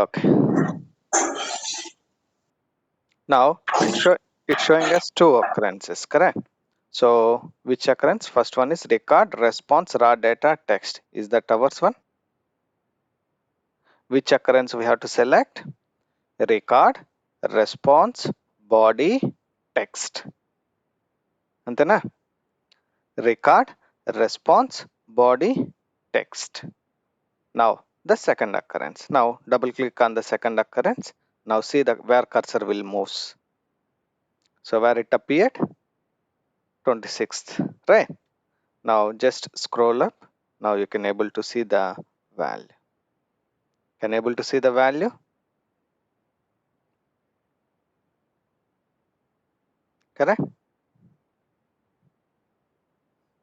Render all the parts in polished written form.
Okay. Now it's showing us two occurrences, correct? So which occurrence? First one is record response raw data text. Is that ours one? Which occurrence we have to select? Record response body text. Antena? Record response body text. Now the second occurrence. Now double click on the second occurrence. Now see where cursor will move. So where it appeared? 26th, right? Now just scroll up. Now you can able to see the value. Can able to see the value? Correct?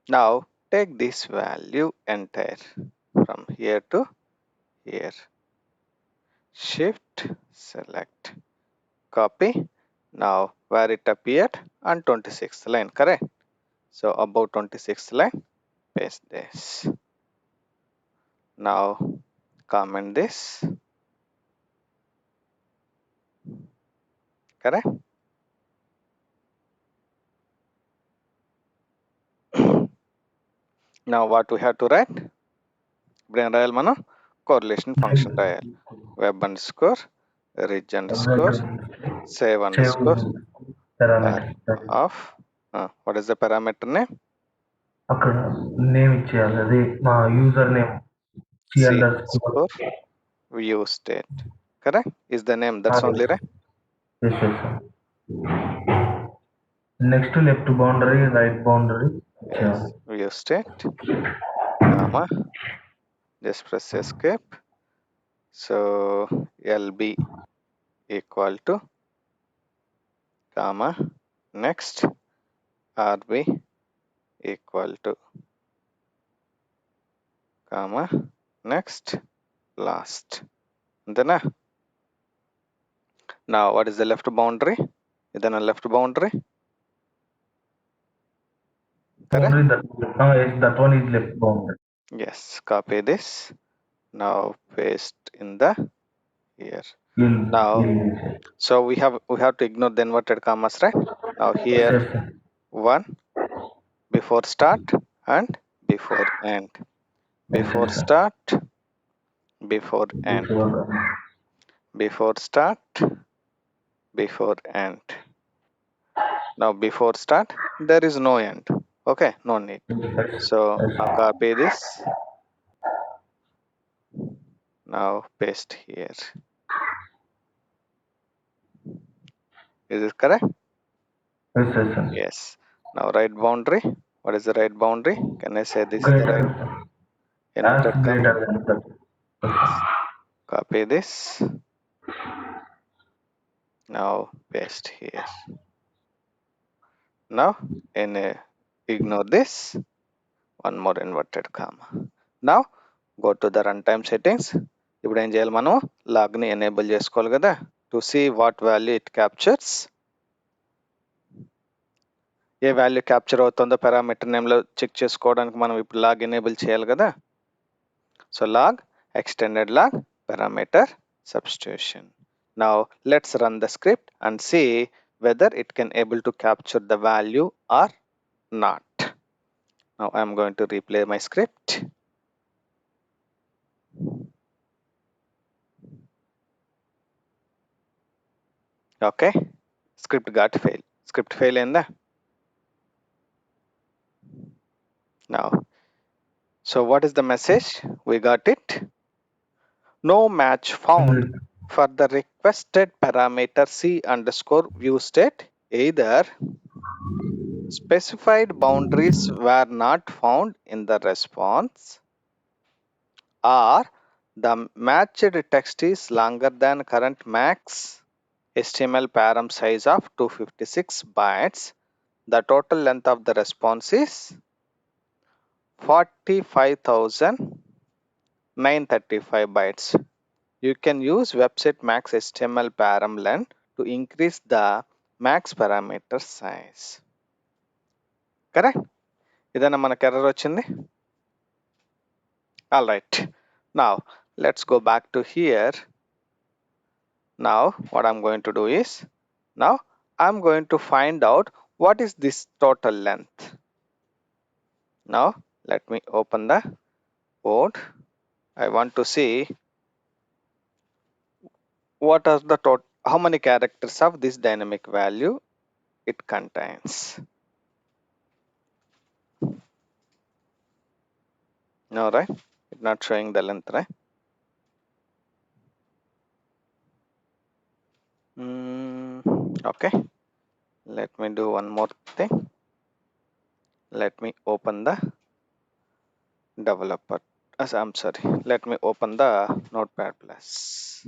Now take this value entire from here to here. Shift select copy. Now where it appeared on 26th line, correct? So about 26th line, paste this. Now comment this, correct? Now what we have to write? Brain రాయాలి మనం correlation function రాయాలి. Web underscore ridge underscore save underscore of what is the parameter name? అక్కడ name ఇచ్చేయాలి, అది మా user name C underscore view state, correct? Is the name, that's only right? Yes, yes, sir. Next left boundary, right boundary. Yes, view state, comma, just press escape. So LB equal to, comma, next RB equal to, comma, next last. Then now what is the left boundary? Then a left boundary, correct? Yes, that one is left boundary. Yes, copy this. Now paste in the here. Now so we have to ignore the inverted commas, right? Now here one before start and before end. Before start, before end. Before start, before end. Now before start, there is no end. Okay, no need. So I'll copy this. Now paste here. Is it correct? Yes, yes, sir. Yes. Now right boundary. What is the right boundary? Can I say this is the right inverted comma? Yes. Copy this. Now paste here. Now ignore this. One more inverted comma. Now go to the runtime settings. ఇప్పుడు ఏం చేయాలి, మనం log ని enable చేసుకోవాలి కదా, to see what value it captures. ఏ value capture అవుతుందో parameter name లో చెక్ చేసుకోవడానికి మనం ఇప్పుడు లాగ్ ఎనేబుల్ చేయాలి కదా. So log extended log parameter substitution. Now let's run the script and see whether it can able to capture the value or not. Now I'm going to replay my script. Okay, script got failed. Script fail in the now. So what is the message? We got it. No match found for the requested parameter C underscore view state. Either specified boundaries were not found in the response, or the matched text is longer than current max HTML param size of 256 bytes. The total length of the response is 45,935 bytes. You can use website max HTML param length to increase the max parameter size. Correct? ఇదన్నా మనకు error వచ్చింది. All right. Now let's go back to here. Now what I'm going to do is, now I'm going to find out what is this total length. Now let me open the code. I want to see what are the total, how many characters of this dynamic value it contains. No, right? It's not showing the length, right? Okay. Let me do one more thing. Let me open the developer. I'm sorry. Let me open the Notepad Plus.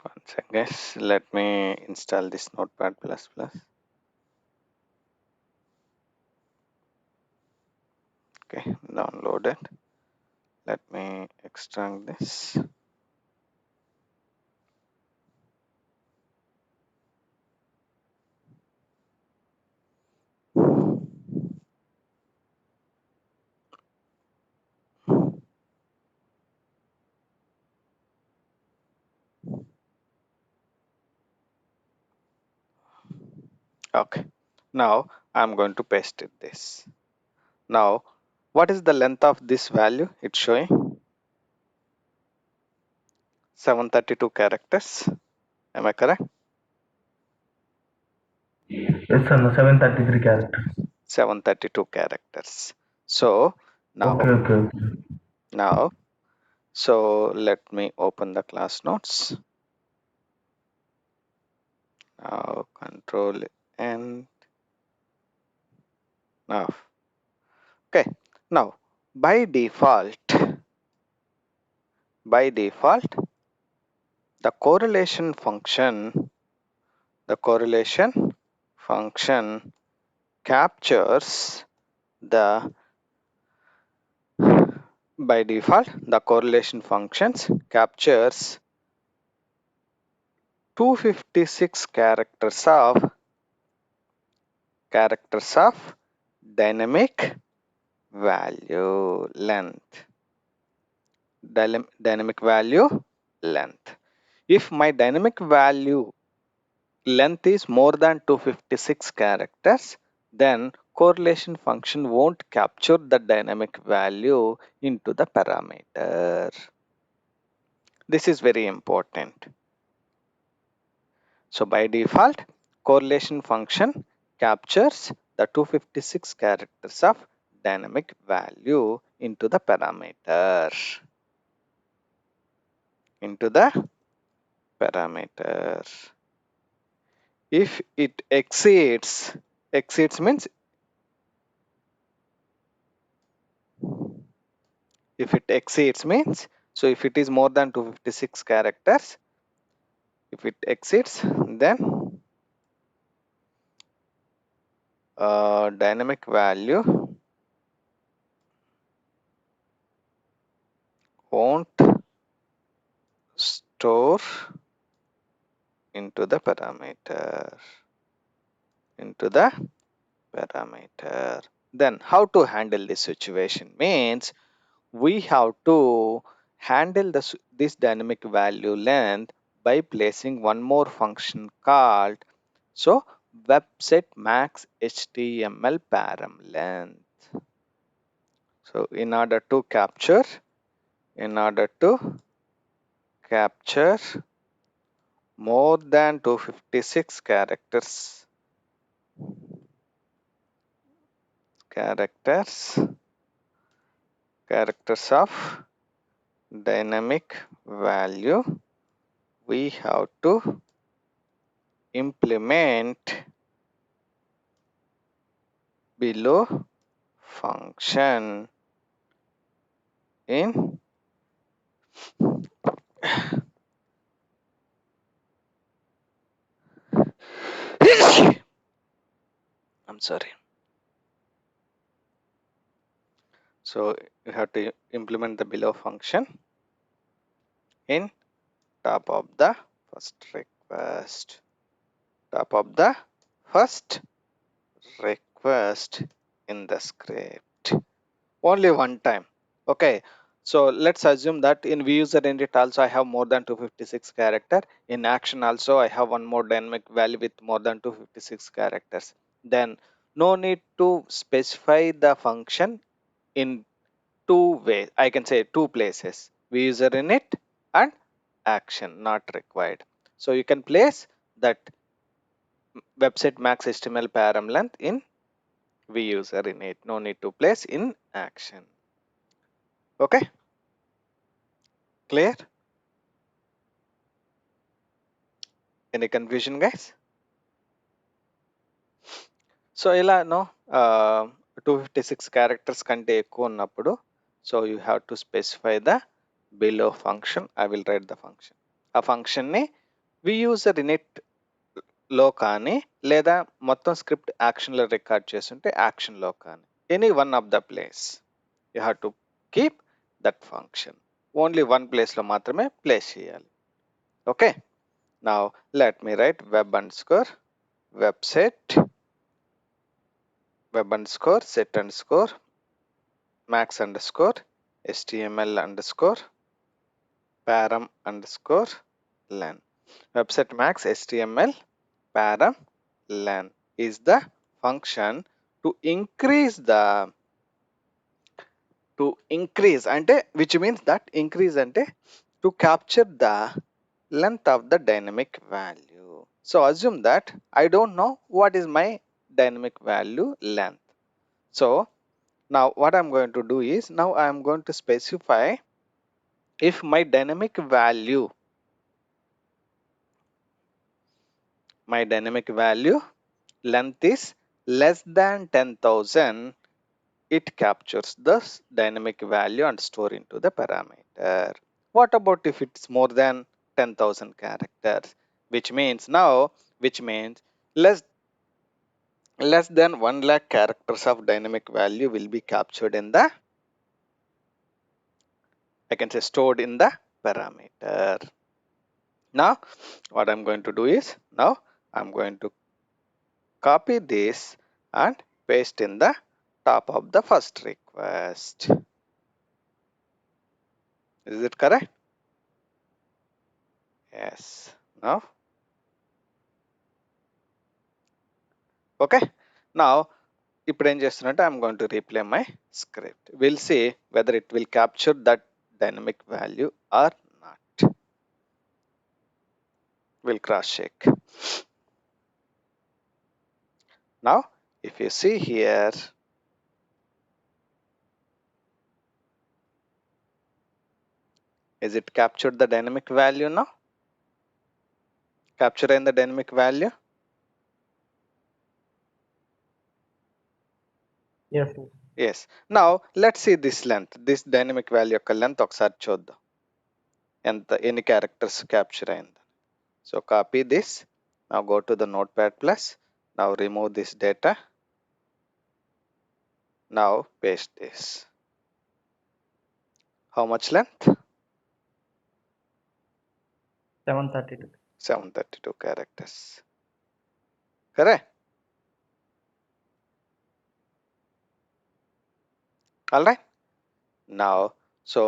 One second, guys. Let me install this Notepad Plus Plus. Okay, download it. Let me extract this. Okay. Now I'm going to paste it this. Now, what is the length of this value? It's showing 732 characters. Am I correct? Yes, sir. No, 733 characters. 732 characters. So now, Okay. now, so let me open the class notes. Now control N. Now, okay. Now, by default, the correlation function, captures the, by default, the correlation functions captures 256 characters of dynamic value length. Dynamic value length. If my dynamic value length is more than 256 characters, then correlation function won't capture the dynamic value into the parameter. This is very important. So by default, correlation function captures the 256 characters of dynamic value into the parameter. If it exceeds means, so if it is more than 256 characters, if it exceeds, then dynamic value won't store into the parameter. Then how to handle this situation means we have to handle this dynamic value length by placing one more function called webset max HTML param length. So in order to capture more than 256 characters of dynamic value, we have to implement below function in I'm sorry. So you have to implement the below function in top of the first request. In the script. Only one time. Okay. So let's assume that in vUser init also I have more than 256 character. In action also I have one more dynamic value with more than 256 characters. Then no need to specify the function in two ways. I can say two places. vUser init and action not required. So you can place that website max HTML param length in vUser init. No need to place in action. Okay, clear? Any confusion, guys? So ఇలా no 256 characters కంటే ఎక్కువ ఉన్నప్పుడు so you have to specify the below function. I will write the function. ఆ function ని vUser init లో కానీ లేదా మొత్తం స్క్రిప్ట్ యాక్షన్ లో రికార్డ్ చేస్తుంటే యాక్షన్ లో కానీ any one of the place you have to keep that function. Only one place లో మాత్రమే ప్లేస్ చేయాలి. Okay, now let me right web underscore set underscore max underscore html underscore param underscore len. Webset max html param len is the function to increase అంటే which means that increase అంటే to capture the length of the dynamic value. So assume that I don't know what is my dynamic value length. So now what I'm going to do is now I'm going to specify if my dynamic value length is less than 10,000, it captures the dynamic value and store into the parameter. What about if it's more than 10,000 characters, which means less than 1 lakh characters of dynamic value will be captured in the, I can say, stored in the parameter. Now what I'm going to do is now I'm going to copy this and paste in the top of the first request. Is it correct? Yes. Now okay, now ఇప్పుడు ఏం చేస్తున్నట్టు I'm going to replay my script. We'll see whether it will capture that dynamic value or not. We'll cross check. Now if you see here, is it captured the dynamic value now? Capture in the dynamic value? Yes. Yes. Now let's see this length, this dynamic value యొక్క length ఒకసారి చూద్దాం ఎంత ఎన్ని characters capture అయింది. So copy this, now go to the notepad plus, now remove this data, Now paste this. How much length? 732. 732 characters. Correct? Alright. Now, so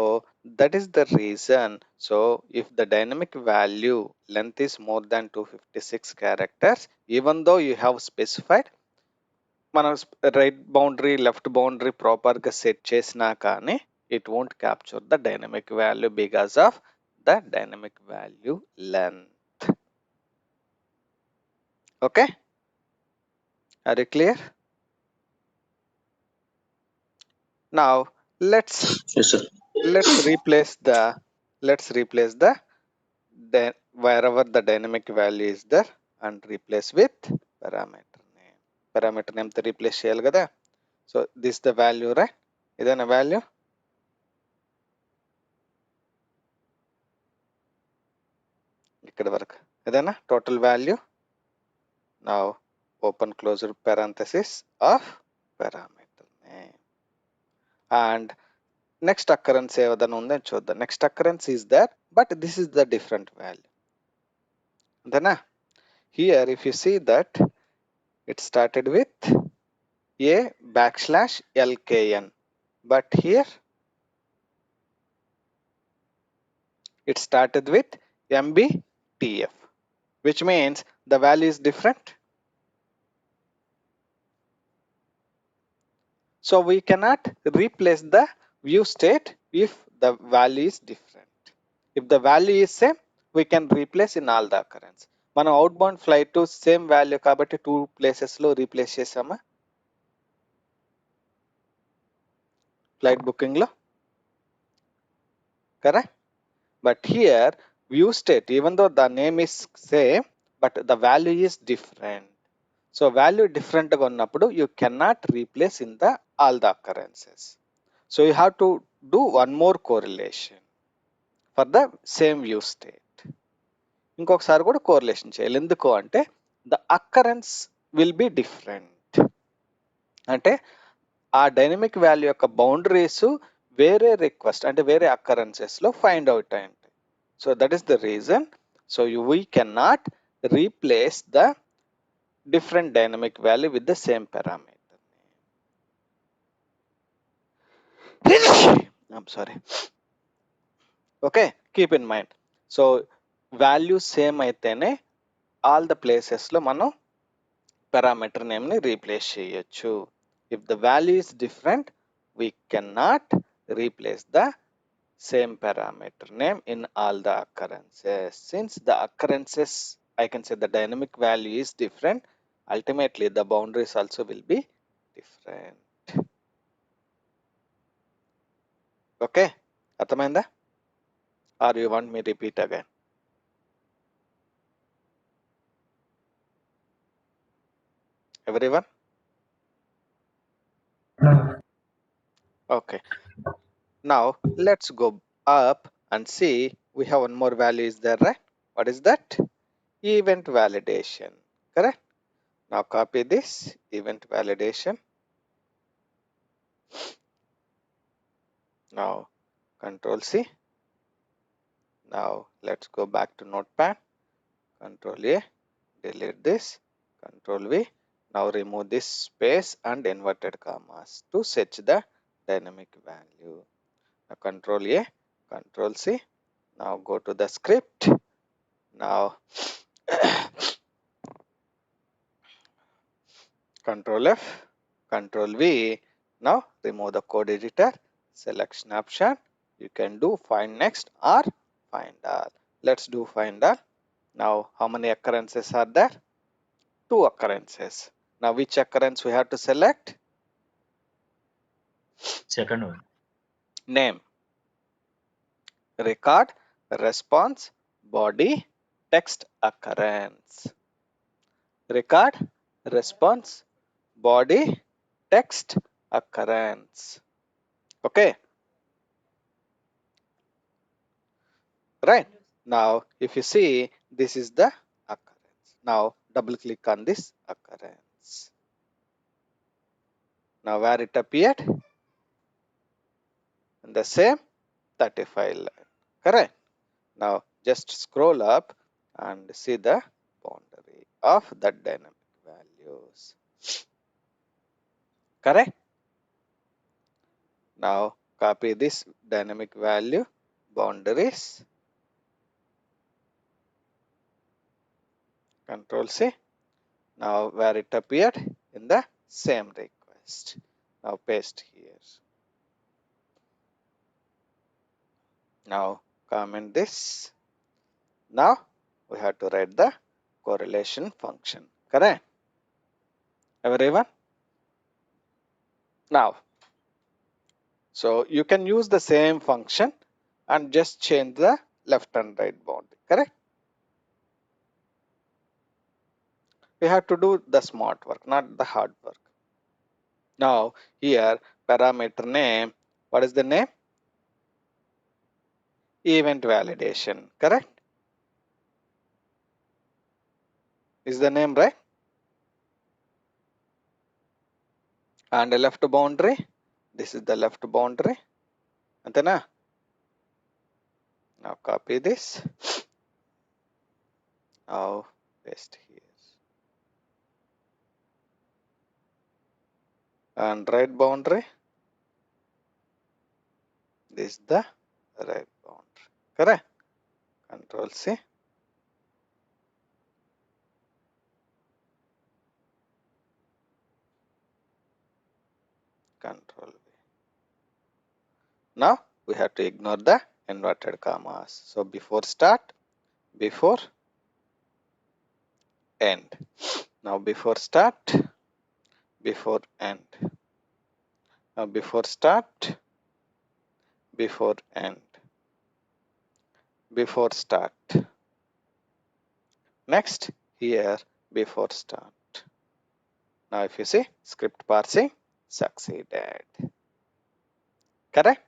that is the reason. So if the dynamic value length is more than 256 characters, even though you have specified మన right boundary left boundary ప్రాపర్గా set చేసినా కానీ it won't capture the dynamic value because of the dynamic value length. Okay, are you clear? Now let's Yes, sir. replace the wherever the dynamic value is there and replace with parameter name. Parameter name తో replace చేయాలి కదా. So this the value, right? ఇదేనా value? ఇక్కడ వరకు ఇదేనా total value? Now open closure parenthesis of parameter name. And next occurrence ఏదైనా ఉందని చూద్దాం. Next occurrence is there, but this is the different value. అంతేనా? Here if you see that it started with a\lkn, but here it started with mbtf, which means the value is different. So we cannot replace the view state if the value is different. If the value is same, we can replace in all the occurrence. మనం outbound flight to same value కాబట్టి 2 places లో replace చేసామా flight booking లో, correct? But here view state, even though the name is same, but the value is different. So value different గా ఉన్నప్పుడు you cannot replace in the all the occurrences. So you have to do one more correlation for the same view state. ఇంకొకసారి కూడా correlation చేయాలి. ఎందుకు అంటే the occurrence will be different. అంటే ఆ dynamic value యొక్క బౌండరీస్ వేరే రిక్వెస్ట్ అంటే వేరే అక్కరెన్సెస్ లో ఫైండ్ అవుట్ అయ్యి ఉంటాయి. So that is the reason. So we cannot replace the different dynamic value with the same parameter. I'm sorry. Okay, keep in mind. So value same అయితేనే all the places లో మనం parameter name ని replace చేయొచ్చు. If the value is different, we cannot replace the same parameter name in all the occurrences. Since the occurrences, I can say the dynamic value is different, ultimately the boundaries also will be different. Okay, అర్థమైందా? Or you want me repeat again? Everyone? No. Okay. Now let's go up and see we have one more value is there, right? What is that? Event validation. Correct? Now copy this event validation. Now Control C. Now let's go back to Notepad. Control A. Delete this. Control V. Now remove this space and inverted commas to set the dynamic value. Now Control A. Control C. Now go to the script. Now Control F. Control V. Now remove the code editor. Selection option. You can do find next or find all. Let's do find all. Now how many occurrences are there? 2 occurrences. Now which occurrence we have to select? Second one. Name, record, response, body, text occurrence. Record, response, body, text occurrence. Okay, right? Now if you see, this is the occurrence. Now double click on this occurrence. Now where it appeared? In the same 35 line. Correct. Now just scroll up and see the boundary of that dynamic values. Correct. Now copy this dynamic value boundaries. Control C. Now where it appeared? In the same request. Now paste here. Now comment this. Now we have to write the correlation function. Correct? Everyone? Now, so you can use the same function and just change the left and right boundary. Correct? We have to do the smart work, not the hard work. Now here parameter name, what is the name? Event validation. Correct? Is the name right? And the left boundary, this is the left boundary. Antena? Now copy this. Now paste here. And right boundary, this is the right boundary. Correct? Control C. Control V. Now we have to ignore the inverted commas. So before start, before end. Now before start, before end. Now before start, before end. Before start. Next here before start. Now if you see script parsing succeeded. Correct?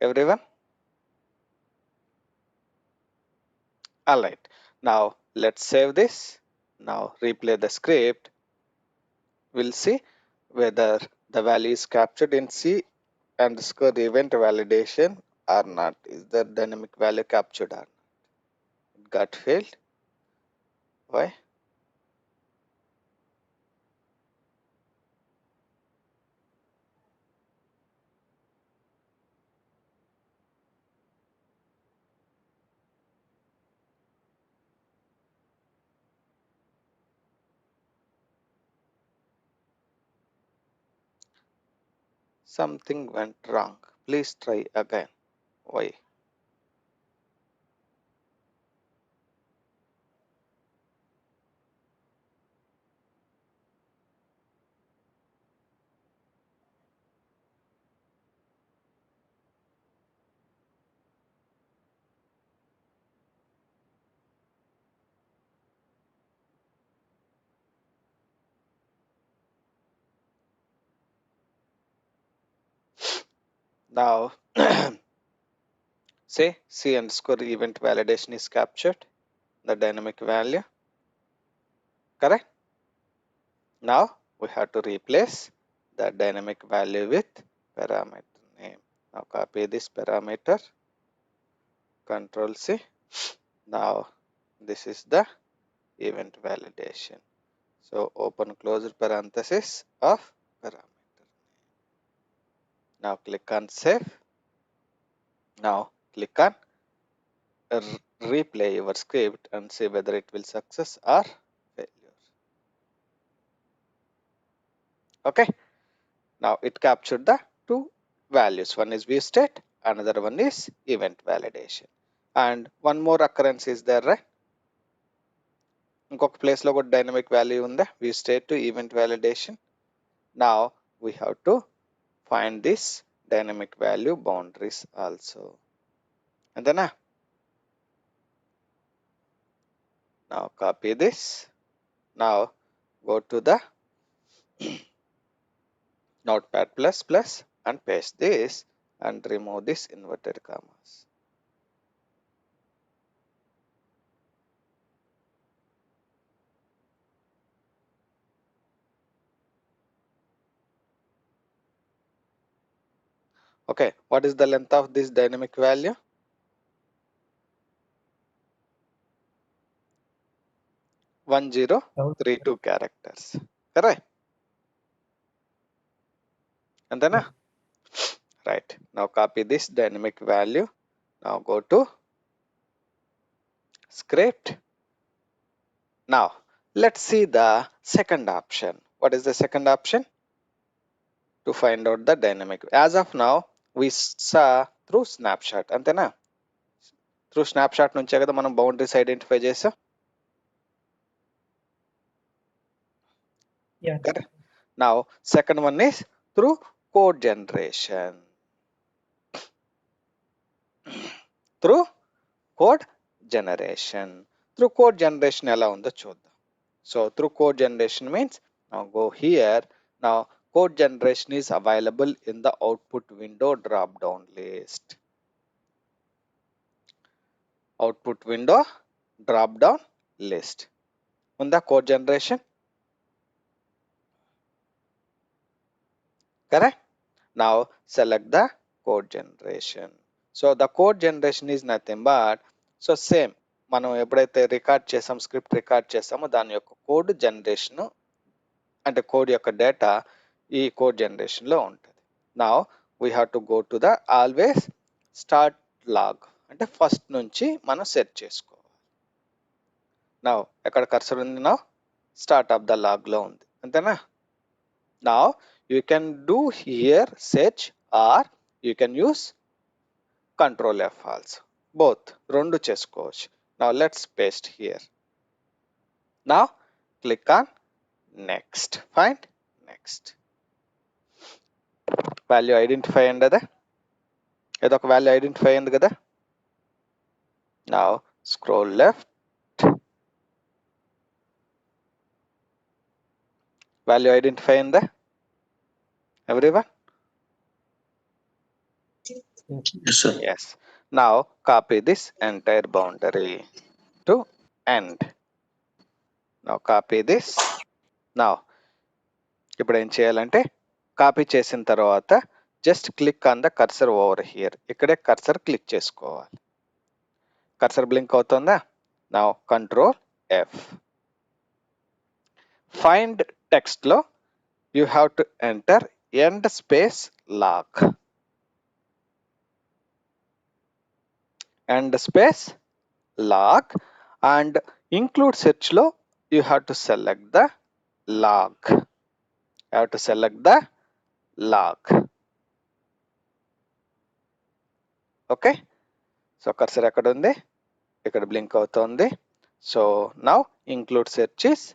Everyone? Alright. Now let's save this. Now replay the script. We'll see whether the value is captured in C underscore event validation or not. Is the dynamic value captured or not? It got failed. Why? Something went wrong. Please try again. Why? Now say C underscore event validation is captured. The dynamic value. Correct? Now we have to replace the dynamic value with parameter name. Now copy this parameter. Control C. Now this is the event validation. So open close parenthesis of parameter. Now click on save. Now click on replay your script and see whether it will success or failure. Okay. Now it captured the two values. One is view state, another one is event validation. And one more occurrence is there, right? ఇంకొక place లో కూడా dynamic value ఉందా view state to event validation. Now we have to find this dynamic value boundaries also. అంతేనా? Now copy this. Now go to the notepad plus plus and paste this and remove this inverted commas. Okay, what is the length of this dynamic value? One zero 32 characters. Correct? And then, Yeah. right. Now copy this dynamic value. Now go to script. Now let's see the second option. What is the second option? To find out the dynamic. As of now, we saw through snapshot. Antena? Through snapshot నుంచే కదా మనం boundaries identify చేసాం. Yeah. Correct? Now second one is through code generation. Through code generation. Through code generation ఎలా ఉందో చూద్దాం. So through code generation means, now go here. Now code generation is available in the output window drop down list. Output window drop down list. ఉందా code generation? Correct? Now select the code generation. So the code generation is nothing but, so same మనం ఎప్పుడైతే record చేసాం, script record చేసామో దాని యొక్క code generation, అంటే code యొక్క data ఈ కోడ్ జనరేషన్ లో ఉంటుంది. Now we have to go to the always start log, అంటే ఫస్ట్ నుంచి మనం సెట్ చేసుకోవాలి. నౌ ఎక్కడ కర్సర్ ఉంది? Now start of the log లో ఉంది, అంతేనా? Now you can do here search or you can use control F also, both రెండు చేసుకోవచ్చు. Now let's paste here. Now click on next, find next. Value identify అయింది కదా, ఏదో ఒక value identify అయింది కదా. Now scroll left, value identify అయిందా everyone? Yes, sir. Yes. Now copy this entire boundary to end. Now copy this. Now ఇప్పుడు ఏం చేయాలంటే, కాపీ చేసిన తర్వాత just click on the cursor over here. ఇక్కడే కర్సర్ క్లిక్ చేసుకోవాలి. కర్సర్ బ్లింక్ అవుతుందా? Now control F. Find text లో you have to enter end space log. End space log, and include search లో you have to select the log. You have to select the log. Okay, so cursor ఎక్కడ ఉంది? ఇక్కడ blink అవుతుంది. So now include search is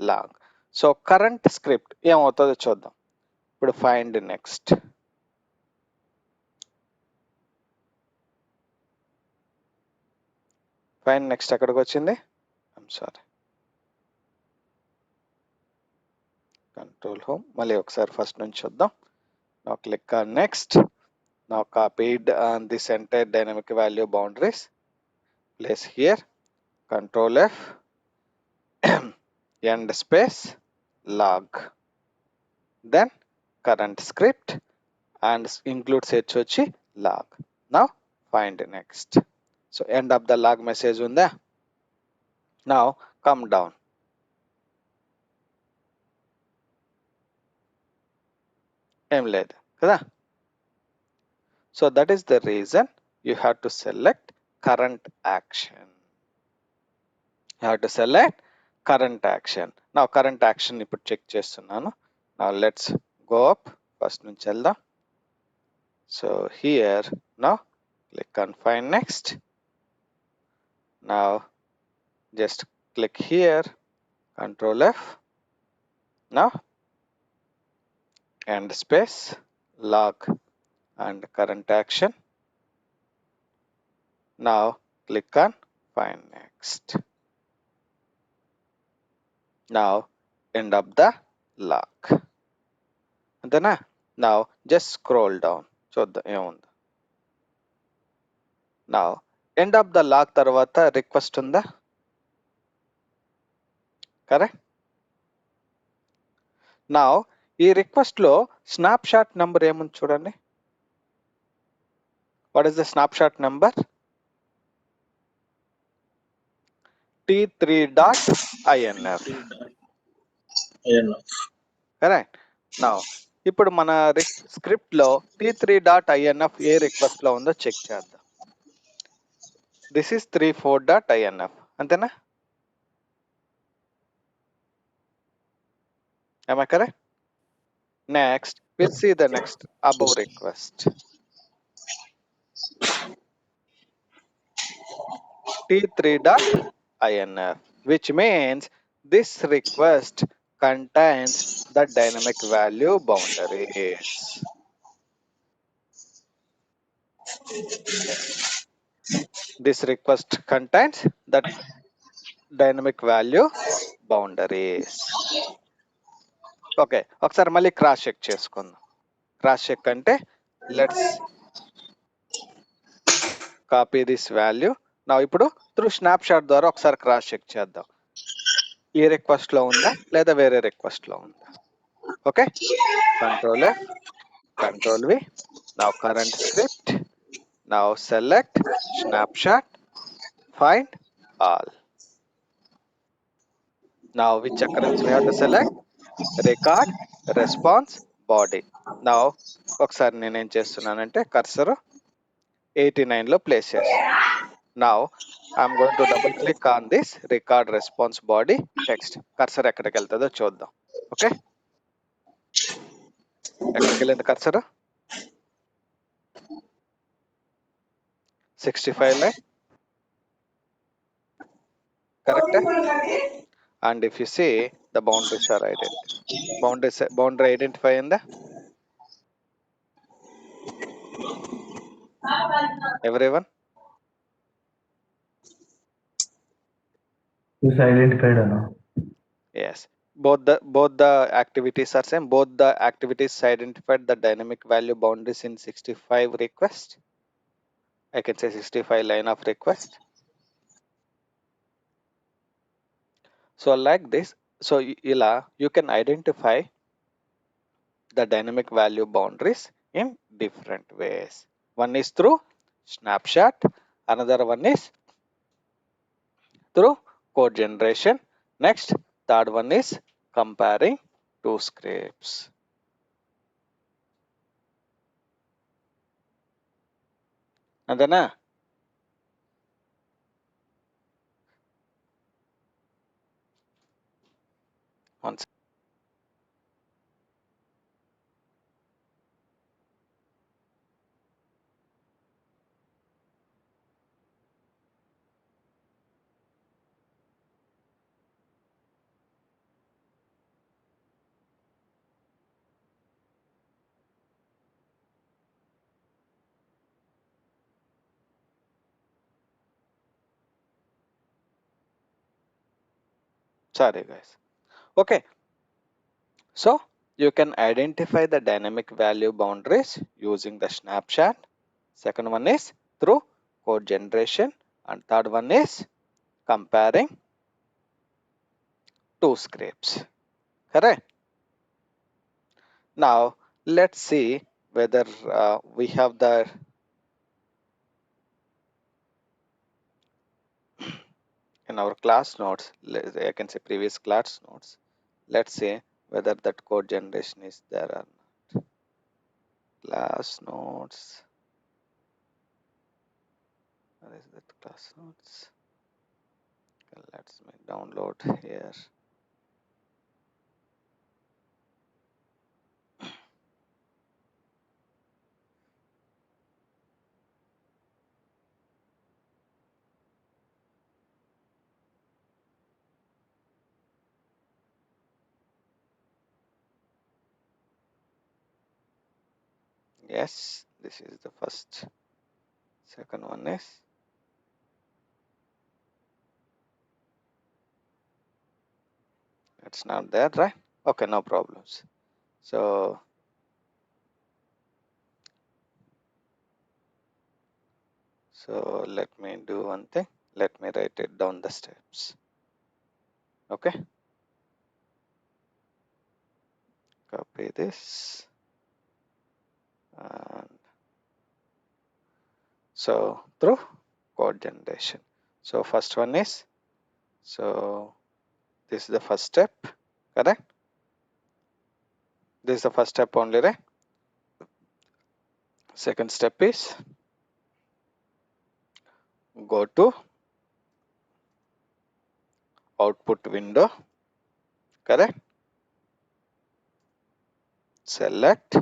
log. So current script ఏమవుతుందో చూద్దాం. ఇప్పుడు find next. Find next ఎక్కడికి వచ్చింది? I'm sorry, control home. మళ్ళీ ఒకసారి ఫస్ట్ నుంచి చూద్దాం. Now click on next. Now copied this entire dynamic value boundaries. Place here. Control F. End space log. Then current script and include search log. Now find next. So end of the log message unda. Now come down. Em లేదు కదా. So that is the reason you have to select current action. You have to select current action. Now current action ఇప్పుడు check చేస్తున్నాను. Now let's go up. First నుంచి వెళ్దాం. So here now click on find next. Now just click here, control F. Now end space log and current action. Now click on find next. Now end of the log. అంతేనా? Now just scroll down. చూద్దాం ఏముంది. Now end of the log తర్వాత request ఉందా? Correct. Now ఈ request లో snap shot number ఏముంది చూడండి. What is the snapshot number? T3.inf. Correct. Now, ఇప్పుడు మన స్క్రిప్ట్ లో T3.inf ఏ రిక్వెస్ట్ లో ఉందో చెక్ చేద్దాం. This is 34.inf. అంతేనా? Am I correct? Next, we'll see the next above request. T3.inf, which means this request contains the dynamic value boundaries. This request contains the dynamic value boundaries. Okay, ఒకసారి మళ్ళీ cross check చేసుకుందాం. Cross check అంటే let's copy this value. నా ఇప్పుడు through snap shot ద్వారా ఒకసారి cross check చేద్దాం. ఈ రిక్వెస్ట్ లో ఉందా లేదా వేరే రిక్వెస్ట్ లో ఉందా? Okay, control F, control V. Now current script. Now select snapshot, find all. Now which occurrence we have to select? Record, response, body. Now ఒకసారి నేనేం చేస్తున్నానంటే కర్సర్ 89 లో ప్లేస్ చేస్తాను. Now I'm going to double click on this record response body text. Cursor ఎక్కడికి వెళ్తుందో చూద్దాం. Okay, ఎక్కడికి వెళ్ళింది cursor? 65 line. Correct. And if you see, the boundaries are identified. Boundary identify అయిందా? Everyone? Is identified అన్న. Yes. Both the activities are same. Both the activities identified the dynamic value boundaries in 65 request. I can say 65 line of request. So like this. So ఇలా you can identify the dynamic value boundaries in different ways. One is through snapshot. Another one is through code generation. Next, third one is comparing two scripts. అంతేనా? One second. Sorry guys. Okay, so you can identify the dynamic value boundaries using the snapshot. Second one is through code generation, and third one is comparing two scripts. Correct. Now let's see whether we have the in our class notes. I can say previous class notes. Let's see whether that code generation is there or not. Class notes. Where is that class notes? Okay, let's download here. Yes, this is the first. Second one is it's not there, right? Okay, no problems. So let me do one thing. Let me write it down the steps. Okay, copy this and So through code generation. So first one is, so this is the first step, correct? This is the first step only, right? Second step is go to output window, correct? Select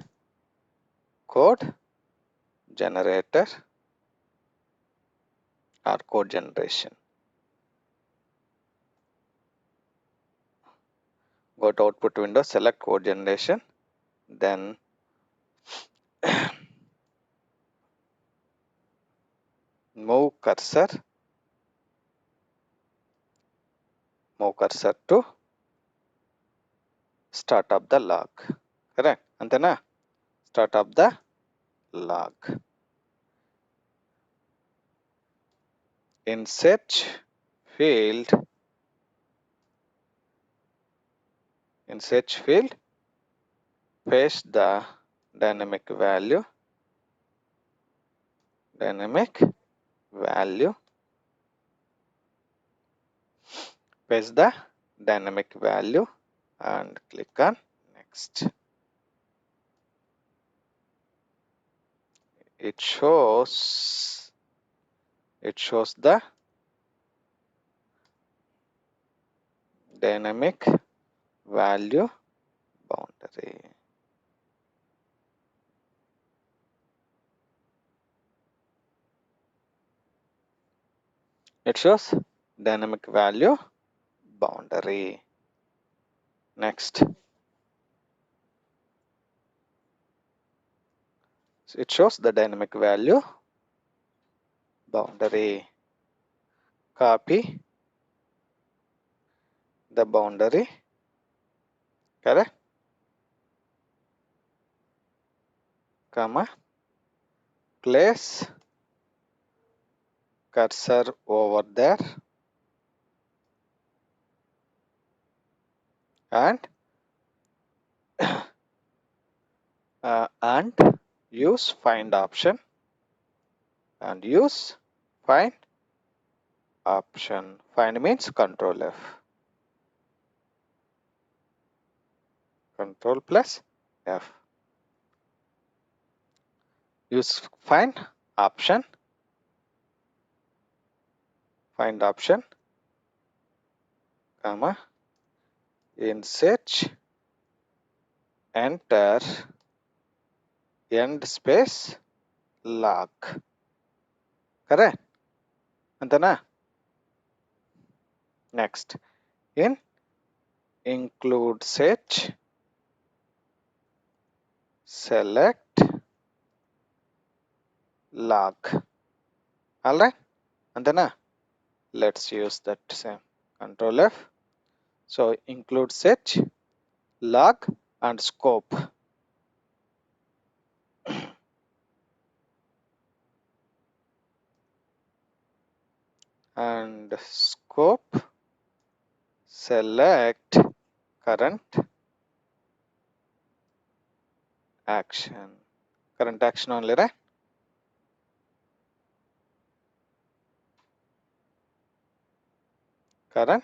code generator or code generation. Go to output window, select code generation, then move cursor to start up the log, correct? Antena start up the log. In search field, paste the dynamic value, paste the dynamic value and click on next. It shows the dynamic value boundary. It shows dynamic value boundary. Next, so it shows the dynamic value boundary. Copy the boundary, correct? Comma, place cursor over there and use find option and use find option. Find means control F. Control plus F. Use find option. Comma. In search, enter end space log. Correct? Antana. Next, in include search, select log. Alright? Antana. Let's use that same control F. So include search, log and scope. And scope, select current action. Current action only, right? Current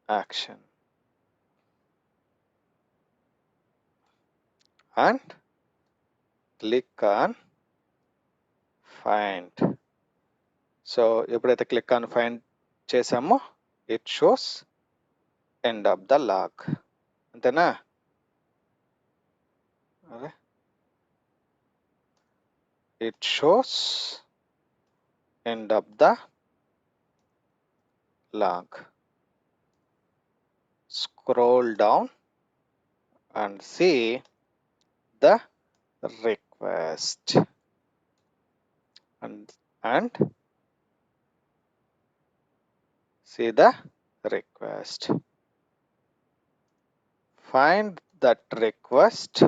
action. And click on find. So ఎప్పుడైతే click on find చేసామో it shows end of the log. అంతేనా? It shows end of the log. Scroll down and see the request and see the request. Find that request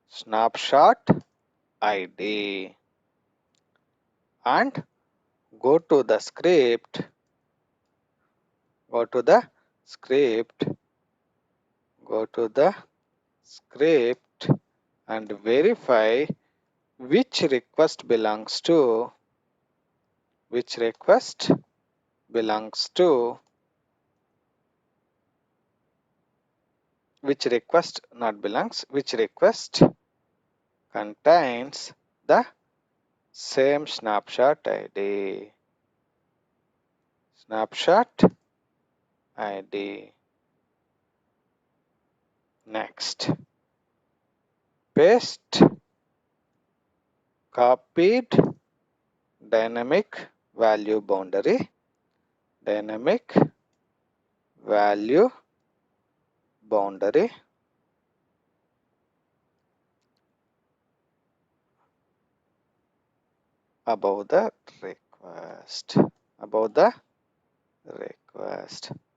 snapshot ID and go to the script and verify which request belongs to which request contains the same snapshot ID. Next, paste copied dynamic value boundary above the request.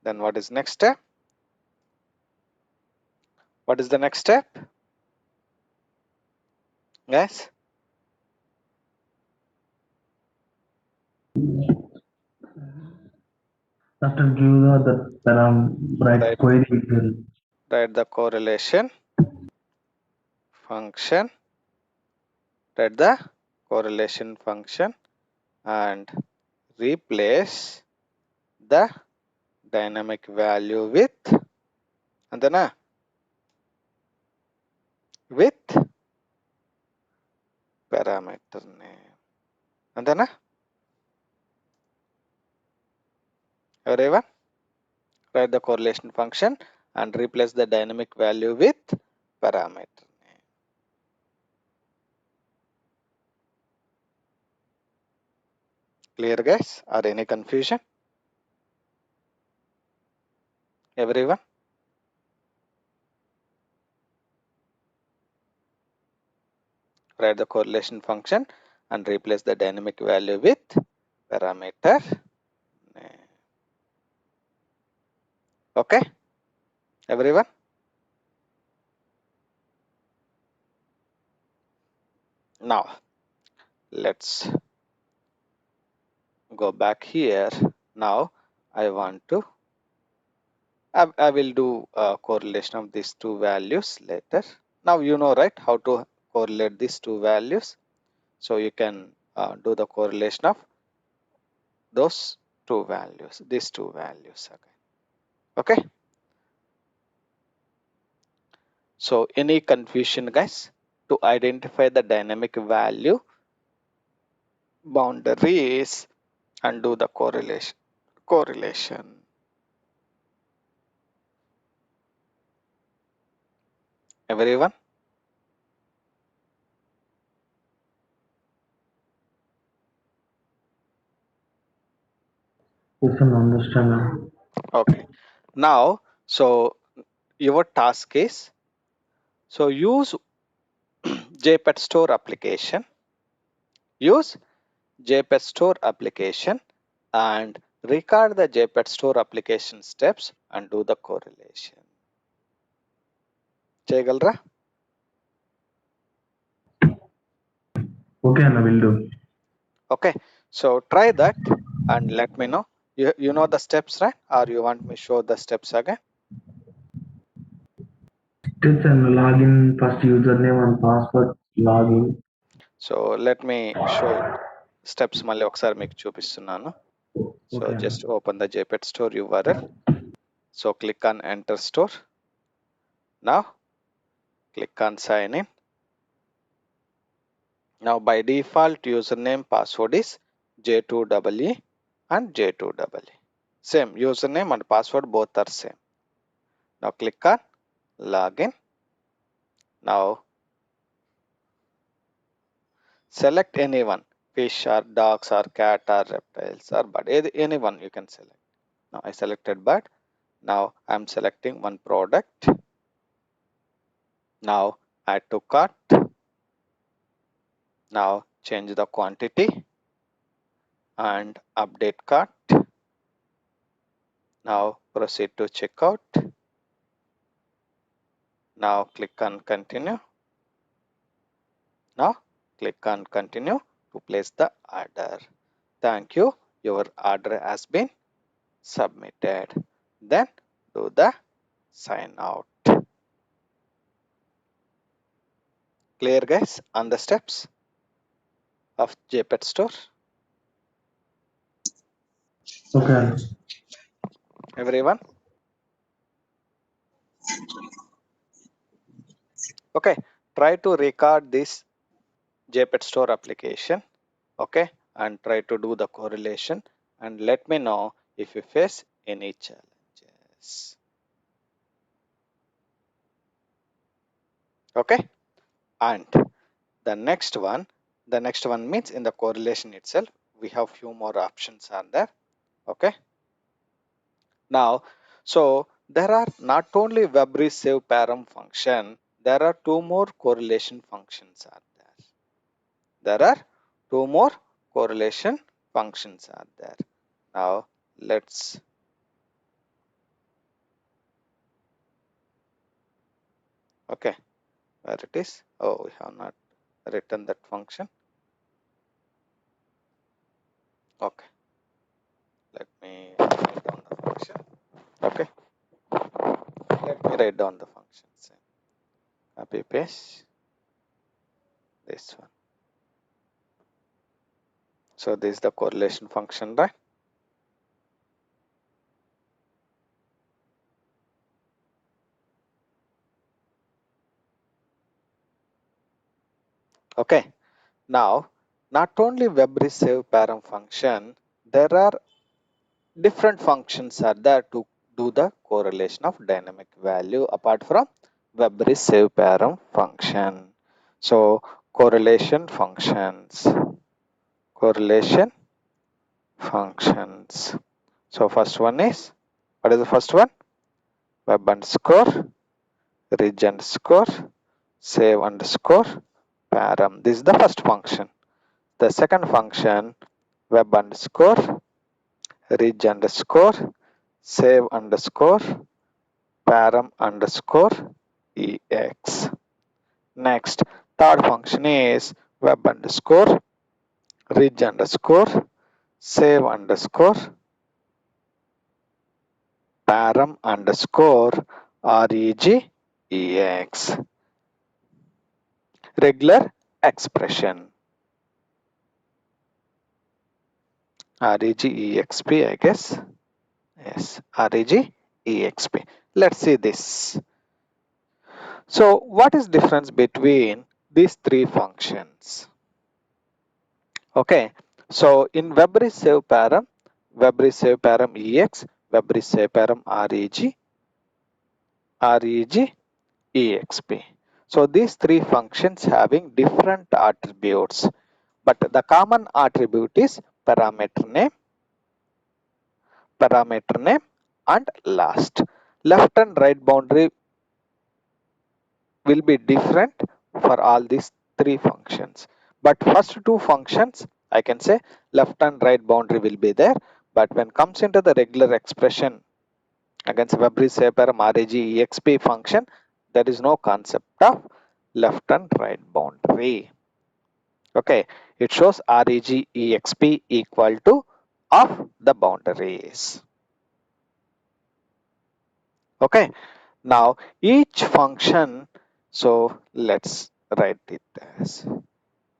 Then what is next step? What is the next step, guys? After give the right Right. query, it will Write the correlation function. And replace the dynamic value with parameter name. Andana? Everyone? Write the correlation function and replace the dynamic value with parameter name. Clear, guys? Or any confusion? Everyone? Write the correlation function and replace the dynamic value with parameter name. Okay? Everyone? Now, let's go back here. Now, I will do a correlation of these two values later. Now you know, right, how to correlate these two values. So you can do the correlation of these two values again. Okay. So any confusion, guys, to identify the dynamic value boundaries and do the correlation. Everyone? it's an understanding. Okay. Now, so your task is, so use JPEG Store application. Use JPEG Store application and record the JPEG Store application steps and do the correlation. చేయగలరా? Okay, Anna, will do. Okay, so try that and let me know. You know the steps, right? Or you want me show the steps again? Steps and login, first username and password, login. So let me show steps మళ్ళీ ఒకసారి మీకు చూపిస్తున్నాను. So Okay, just open the JPEG Store URL. So click on enter store. Now click on sign in. Now by default username password is J2EE and J2EE. Same username and password both are same. Now click on login. Now select anyone, fish or dogs or cat or reptiles or bird, anyone you can select. Now I selected bird. Now I'm selecting one product. Now add to cart. Now change the quantity and update cart. Now proceed to checkout. Now click on continue. Now click on continue to place the order. Thank you. Your order has been submitted. Then do the sign out. Clear guys on the steps of JPET store? Okay. Everyone? Okay, try to record this JPET store application, okay, and try to do the correlation and let me know if you face any challenges. Okay, and the next one means in the correlation itself, we have few more options are there, okay. Now, so there are not only WebResave param function, there are two more correlation functions are there. There are two more correlation functions are there. Now, let's okay, where it is? Oh, we have not written that function. Okay, let me write down the function. Okay, let me write down the functions. Copy paste this one. So this is the correlation function, right? Okay, now not only WebResave param function, there are different functions are there to do the correlation of dynamic value apart from WebResave param function. So correlation functions. So first one is, what is the first one? Web underscore ridge underscore save underscore param. This is the first function. The second function, web underscore ridge underscore save underscore param underscore ex. Next, third function is web underscore ridge underscore save underscore param underscore regex. Regular expression. regexp, I guess. Yes, regexp. Let's see this. So what is difference between these three functions? Okay, so in WebResave param ex, WebResave param regexp. So these three functions having different attributes, but the common attribute is parameter name and last. Left and right boundary will be different for all these three functions, but first two functions I can say left and right boundary will be there, but when comes into the regular expression against WebResave param regexp function, there is no concept of left and right boundary. Okay, it shows regexp equal to of the boundaries. Okay, now each function, so let's write it as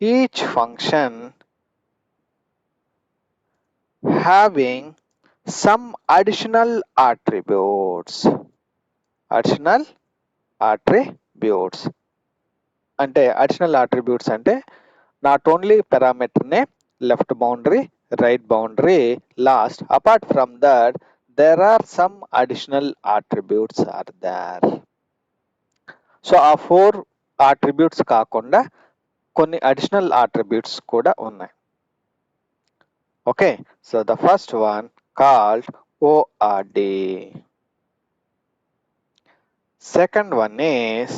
each function having some additional attributes. Additional attributes అంటే not only parameter name, left boundary, right boundary, last. Apart from that, there are some additional attributes are there. So ఆ 4 attributes కాకుండా కొన్ని additional attributes కూడా ఉన్నాయి. Okay, so the first one called ORD. Second one is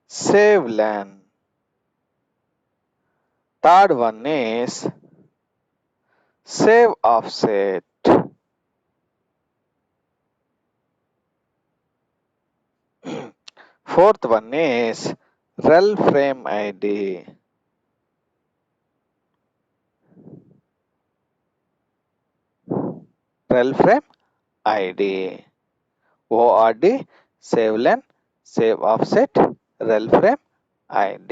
save len. Third one is save offset. Fourth one is rel frame id. Rel frame id. ORD, save len, save offset, rel frame id.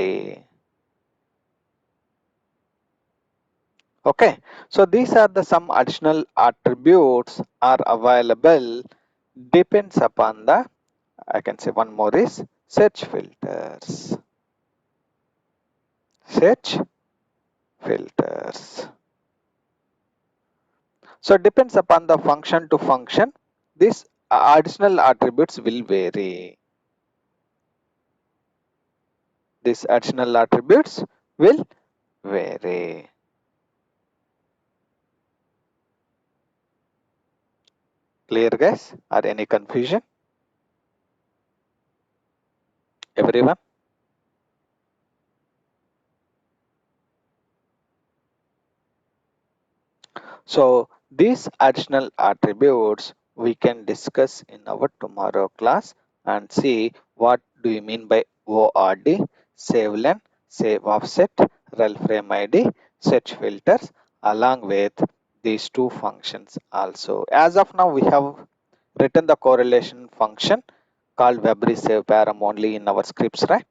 Okay, so these are the some additional attributes are available depends upon the, I can say one more is search filters. Search filters. So depends upon the function to function, these additional attributes will vary. These additional attributes will vary. Clear guys? Or any confusion? Everyone? So these additional attributes we can discuss in our tomorrow class and see what do you mean by ORD, save len, save offset, rel frame ID, search filters along with these two functions also. As of now we have written the correlation function called web resave param only in our scripts, right?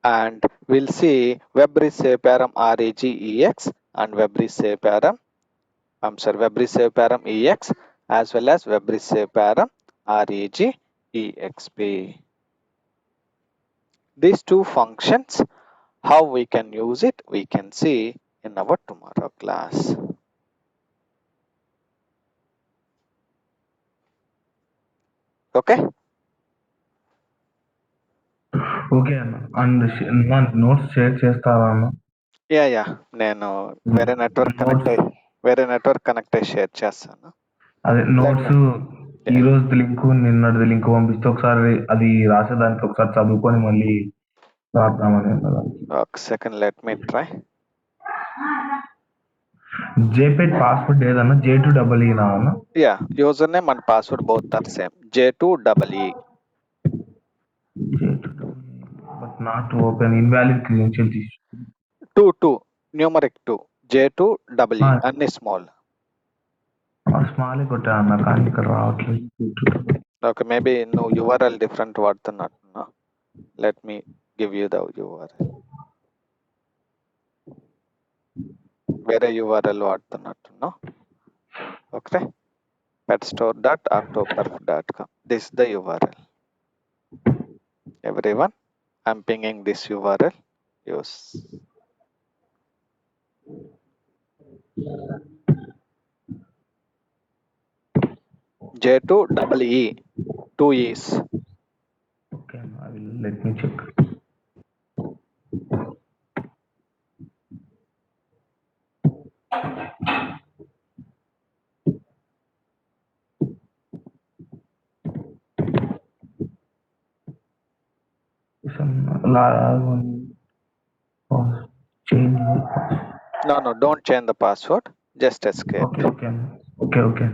And we'll see web resave param regex and web resave param web resave param ex as well as web resave param regexp. These two functions, how we can use it, we can see in our tomorrow class. Okay? Okay అన్న. And నాకు notes share చేస్తారా అన్న? Yeah నేను వేరే network connect అయ్యి share చేస్తాను. అదే notes ఈ రోజు లింక్ నిన్నటి లింక్ పంపిస్తే ఒకసారి అది రాసేదానికి ఒకసారి చదువుకొని మళ్ళీ రాద్దామని ఉన్నదానికి. ఒక సెకండ్ లెట్ మీ ట్రై. జేపేట్ పాస్వర్డ్ ఏదన్నా J2EE నా అన్న? Yeah, user name and password both are same. J2EE. But not open, invalid credentials issue. 2 numeric 2 J2EE అన్ని స్మాల్. స్మాల్ కొట్టా అన్న కానీ ఇక్కడ రావట్లేదు. ఓకే, మేబీ నువ్వు URL డిఫరెంట్ వాడుతున్నట్టున్నా. Let me give you the URL. వేరే URL వాడుతున్నట్టున్నా. Okay, petstore.octoperf.com. This is the URL. Everyone, I'm pinging this URL. Use. J2EE, 2 E's. Okay, let me check. Change. No, don't change the password. Just escape. Okay.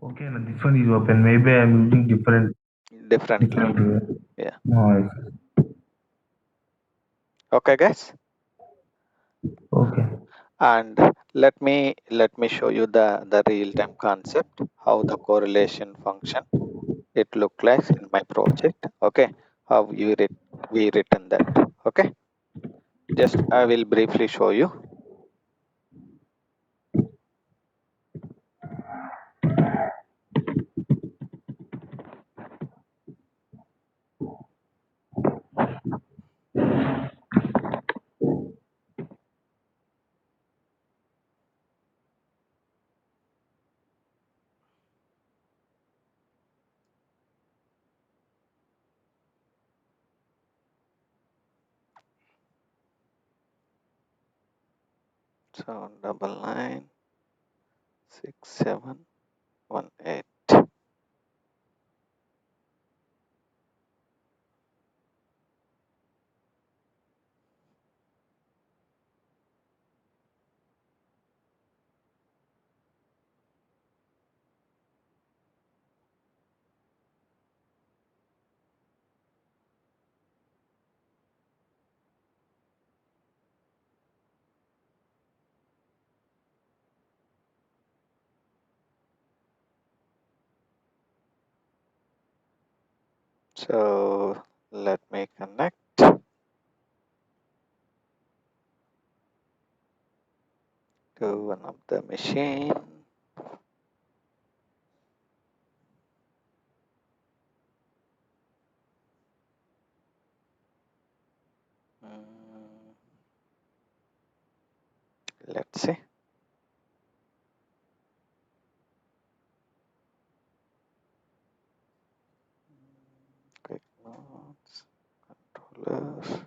Okay, now this one is open. Maybe I'm using different. Yeah. Noise. Okay, guys. Okay. And let me show you the real-time concept, how the correlation function it look like in my project. Okay, how we written that. Okay, just I will briefly show you. So 996718. So let me connect. to one of the machine. Let's see. Quick notes, controller.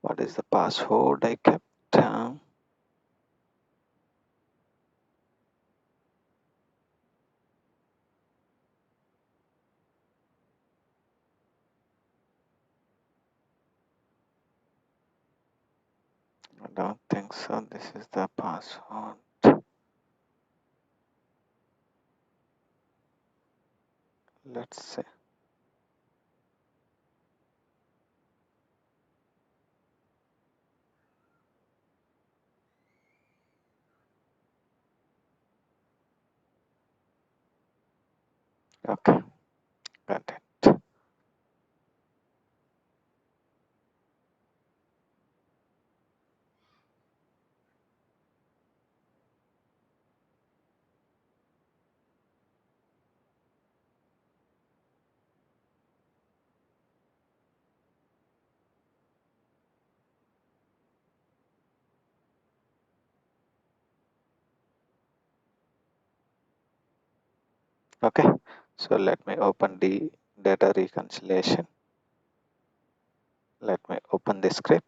What is the password I kept? I don't think so. This is the password. Let's see. Okay, got it. Okay, so let me open the data reconciliation. Let me open the script.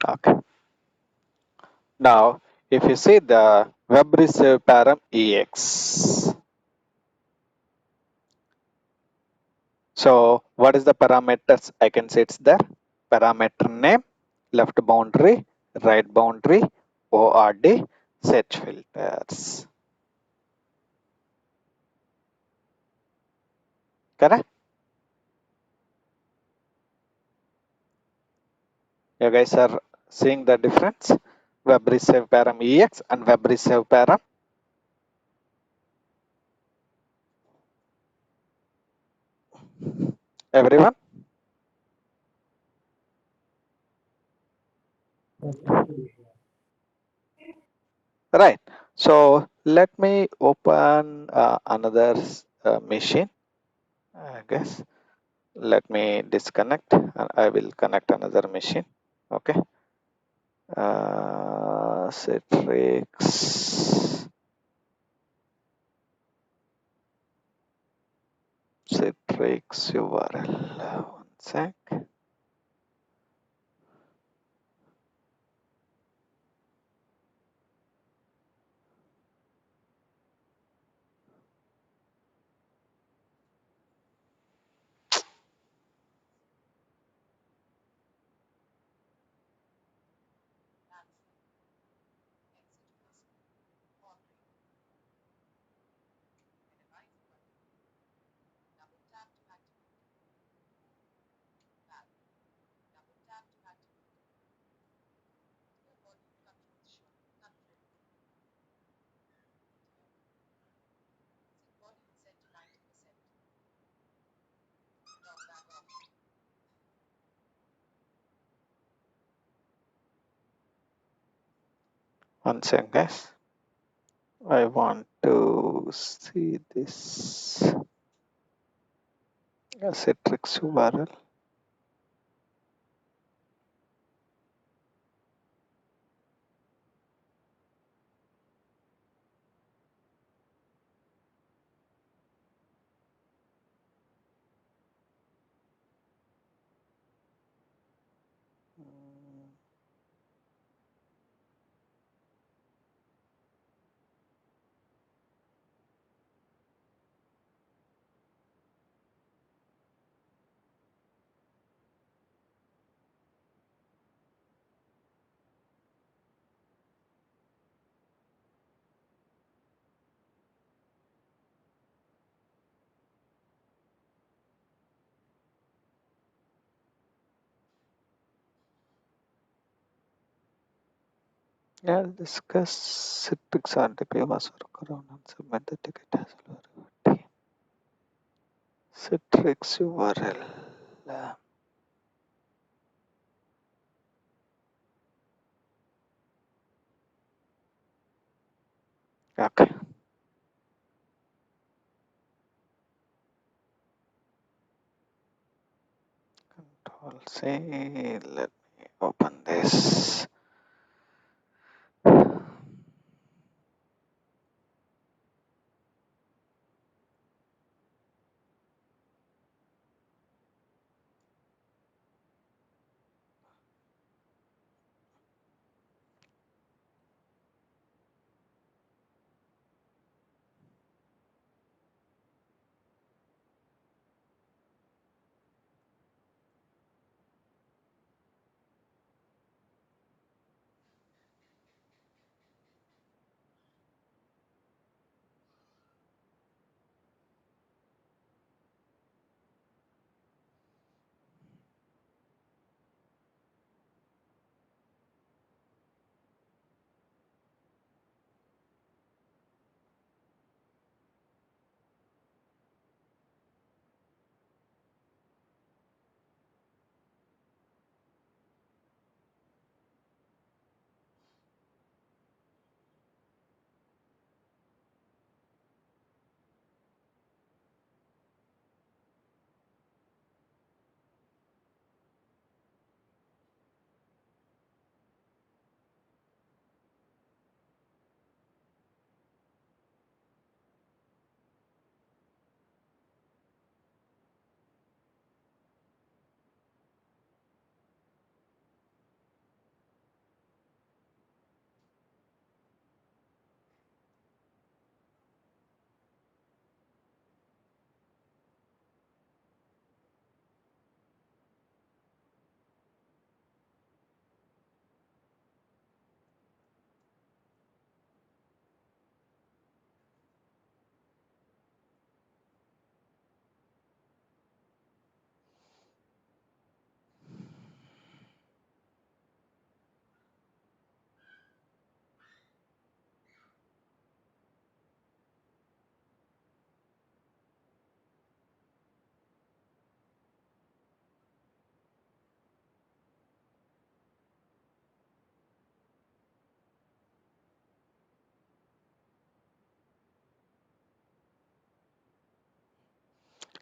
Okay. Now, if you see the web receive param ex. So what is the parameters? I can see it's there. Parameter name, left boundary, right boundary, ORD, search filters. Correct? You guys are seeing the difference? Web receive param ex and web receive param. Everyone? Right. So let me open another machine, I guess. Let me disconnect and I will connect another machine. Okay. Citrix URL. One sec. One sec, guys. I want to see this Citrix URL. Yeah, discuss Citrix RDP was work around and submit the ticket as well. Citrix URL. Okay. Control C. Let me open this.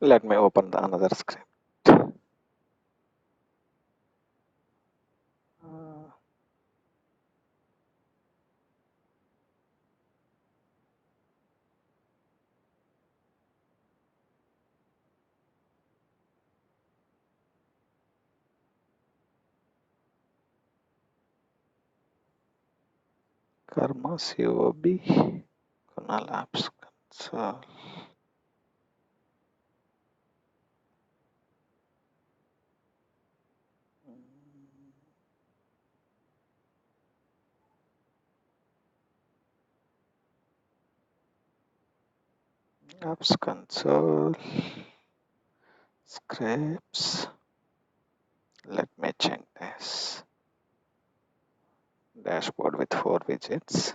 Let me open the another script. Uh, Karma COB. Kunal Apps Console. Apps Console. Scripts. Let me check this. Dashboard with 4 widgets.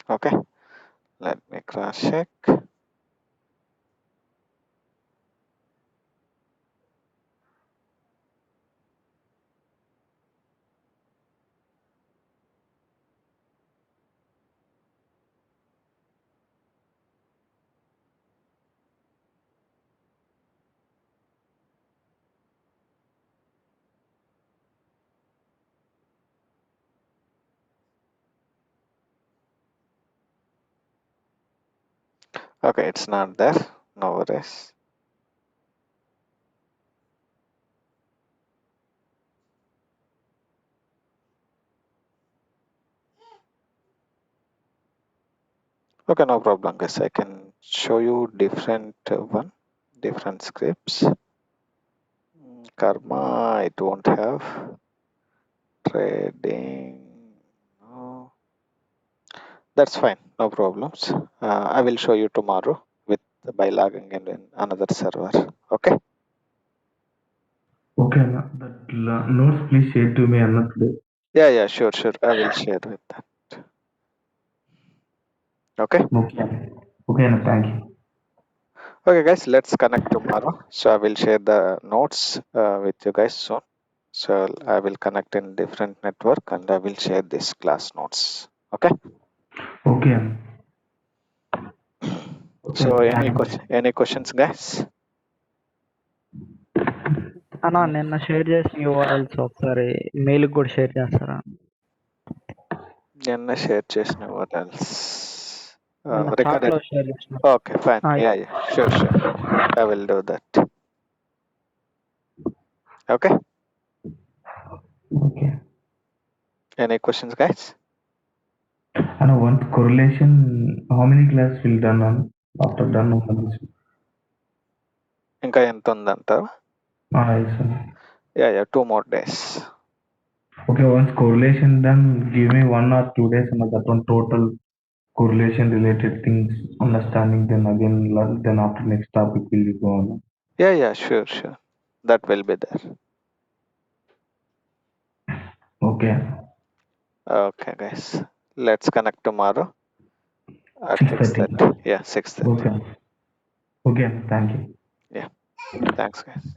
Okay. Let me cross check. Okay, it's not there. No worries. Okay, no problem, guys. I can show you different different scripts. Karma, I don't have. Trading, no. That's fine, no problems. I will show you tomorrow by logging in another server. Okay. Okay, Anna. That notes please share to me, Anna, today. Yeah, sure. I will share with that. Okay. Okay, Anna. Thank you. Okay, guys, let's connect tomorrow. So I will share the notes with you guys soon. So I will connect in different network and I will share this class notes. Okay. Okay, Anna. Okay, So thank you. any questions, guys? అన్న నిన్న share చేసిన URLs ఒకసారి mail కూడా share చేస్తారా? నిన్న share చేసిన what else? నిన్న chat Recorded. లో షేర్ చేసిన. Okay, fine. Yeah, sure. I will do that. Okay. Okay. Any questions, guys? And once correlation, how many class will done on after done on this? ఇంకా ఎంత ఉందంటారు? Yes, sir. Yeah, 2 more days. Okay, once correlation done, give me 1 or 2 days and that one total correlation related things understanding, then again learn, then after next topic will you go on. Yeah, sure. That will be there. Okay. Okay, guys. Let's connect tomorrow at 6:30. 6:30. Yeah, 6:30. Okay. Okay, thank you. Yeah. Thanks, guys.